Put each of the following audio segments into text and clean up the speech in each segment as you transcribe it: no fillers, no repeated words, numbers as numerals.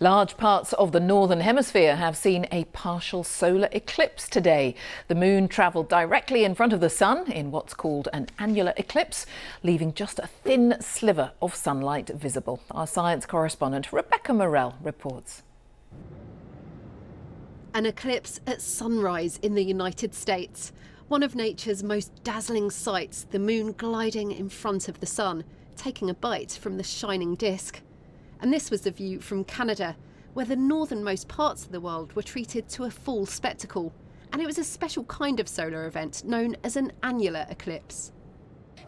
Large parts of the northern hemisphere have seen a partial solar eclipse today. The moon travelled directly in front of the sun in what's called an annular eclipse, leaving just a thin sliver of sunlight visible. Our science correspondent Rebecca Morell reports. An eclipse at sunrise in the United States. One of nature's most dazzling sights, the moon gliding in front of the sun, taking a bite from the shining disk. And this was the view from Canada, where the northernmost parts of the world were treated to a full spectacle. And it was a special kind of solar event known as an annular eclipse.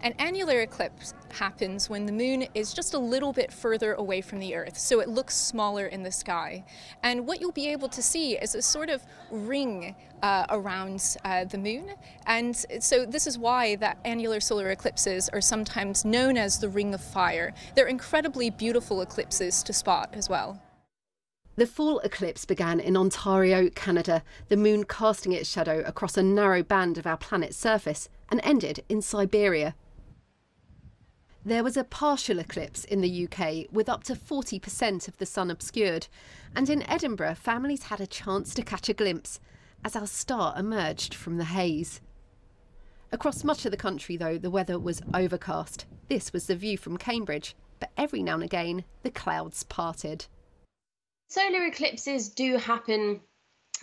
An annular eclipse happens when the moon is just a little bit further away from the Earth, so it looks smaller in the sky. And what you'll be able to see is a sort of ring around the moon. And so this is why that annular solar eclipses are sometimes known as the Ring of Fire. They're incredibly beautiful eclipses to spot as well. The full eclipse began in Ontario, Canada, the moon casting its shadow across a narrow band of our planet's surface, and ended in Siberia. There was a partial eclipse in the UK with up to 40% of the sun obscured, and in Edinburgh families had a chance to catch a glimpse as our star emerged from the haze. Across much of the country though, the weather was overcast. This was the view from Cambridge, but every now and again the clouds parted. Solar eclipses do happen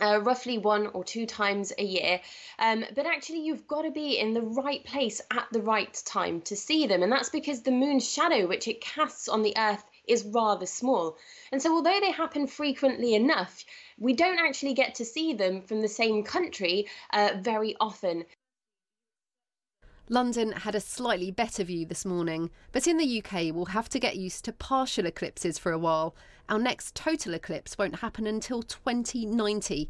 roughly 1 or 2 times a year, but actually you've got to be in the right place at the right time to see them, and that's because the moon's shadow which it casts on the Earth is rather small. And so although they happen frequently enough, we don't actually get to see them from the same country very often. London had a slightly better view this morning, but in the UK we'll have to get used to partial eclipses for a while. Our next total eclipse won't happen until 2090.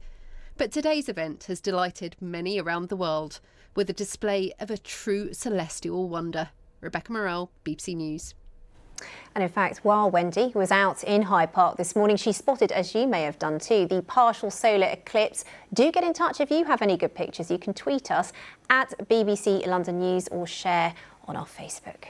But today's event has delighted many around the world with a display of a true celestial wonder. Rebecca Morell, BBC News. And in fact, while Wendy was out in Hyde Park this morning, she spotted, as you may have done too, the partial solar eclipse. Do get in touch if you have any good pictures. You can tweet us at BBC London News or share on our Facebook.